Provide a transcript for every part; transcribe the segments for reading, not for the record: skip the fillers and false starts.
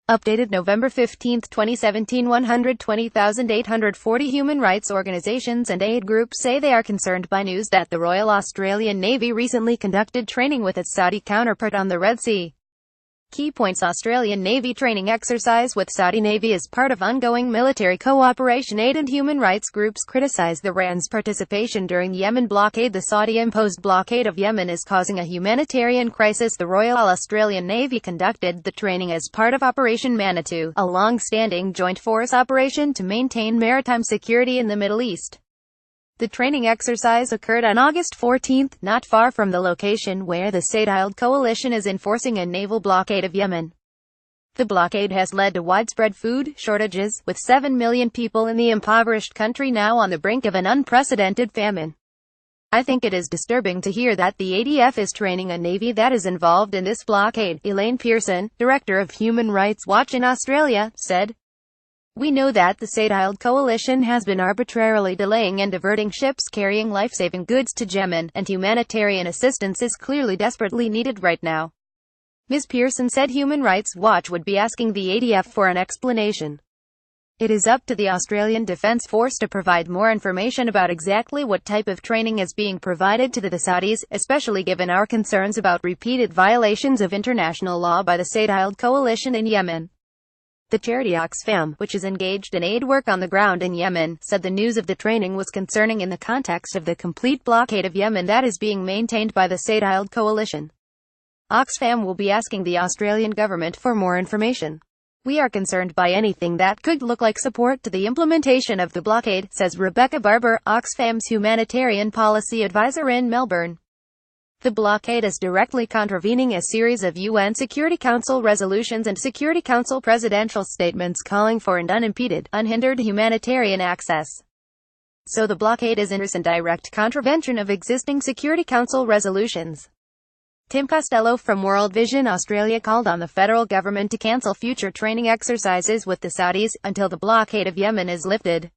Updated November 15, 2017. 120,840 human rights organizations and aid groups say they are concerned by news that the Royal Australian Navy recently conducted training with its Saudi counterpart on the Red Sea. Key points: Australian Navy training exercise with Saudi Navy is part of ongoing military cooperation aid, and human rights groups criticize the RAN's participation during the Yemen blockade. The Saudi-imposed blockade of Yemen is causing a humanitarian crisis. The Royal Australian Navy conducted the training as part of Operation Manitou, a long-standing joint force operation to maintain maritime security in the Middle East. The training exercise occurred on August 14, not far from the location where the Saudiimposed coalition is enforcing a naval blockade of Yemen. The blockade has led to widespread food shortages, with 7 million people in the impoverished country now on the brink of an unprecedented famine. I think it is disturbing to hear that the ADF is training a navy that is involved in this blockade, Elaine Pearson, director of Human Rights Watch in Australia, said. We know that the Saudiimposed coalition has been arbitrarily delaying and diverting ships carrying life-saving goods to Yemen, and humanitarian assistance is clearly desperately needed right now. Ms. Pearson said Human Rights Watch would be asking the ADF for an explanation. It is up to the Australian Defence Force to provide more information about exactly what type of training is being provided to the Saudis, especially given our concerns about repeated violations of international law by the Saudiimposed coalition in Yemen. The charity Oxfam, which is engaged in aid work on the ground in Yemen, said the news of the training was concerning in the context of the complete blockade of Yemen that is being maintained by the Saudiimposed coalition. Oxfam will be asking the Australian government for more information. We are concerned by anything that could look like support to the implementation of the blockade, says Rebecca Barber, Oxfam's humanitarian policy advisor in Melbourne. The blockade is directly contravening a series of UN Security Council resolutions and Security Council presidential statements calling for an unimpeded, unhindered humanitarian access. So the blockade is in direct contravention of existing Security Council resolutions. Tim Costello from World Vision Australia called on the federal government to cancel future training exercises with the Saudis until the blockade of Yemen is lifted.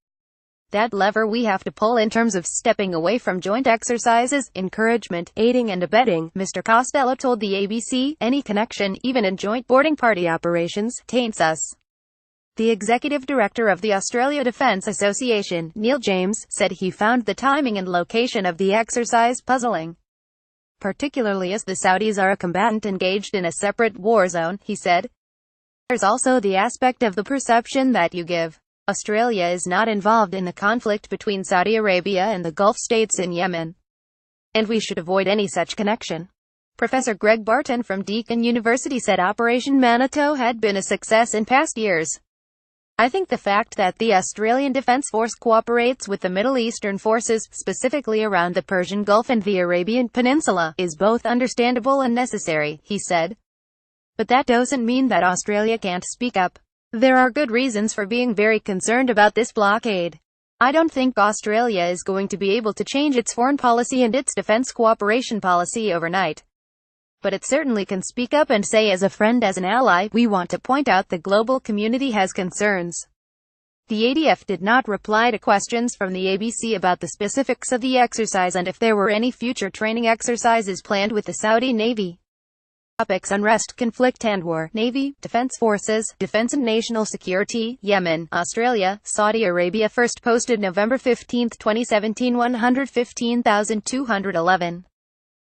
That lever we have to pull in terms of stepping away from joint exercises, encouragement, aiding and abetting, Mr. Costello told the ABC, any connection, even in joint boarding party operations, taints us. The executive director of the Australia Defence Association, Neil James, said he found the timing and location of the exercise puzzling. Particularly as the Saudis are a combatant engaged in a separate war zone, he said. There's also the aspect of the perception that you give. Australia is not involved in the conflict between Saudi Arabia and the Gulf states in Yemen. And we should avoid any such connection. Professor Greg Barton from Deakin University said Operation Manitou had been a success in past years. I think the fact that the Australian Defence Force cooperates with the Middle Eastern forces, specifically around the Persian Gulf and the Arabian Peninsula, is both understandable and necessary, he said. But that doesn't mean that Australia can't speak up. There are good reasons for being very concerned about this blockade. I don't think Australia is going to be able to change its foreign policy and its defense cooperation policy overnight. But it certainly can speak up and say, as a friend, as an ally, we want to point out the global community has concerns. The ADF did not reply to questions from the ABC about the specifics of the exercise and if there were any future training exercises planned with the Saudi Navy. Topics: unrest, conflict and war, Navy, Defense Forces, Defense and National Security, Yemen, Australia, Saudi Arabia. First posted November 15, 2017. 115,211.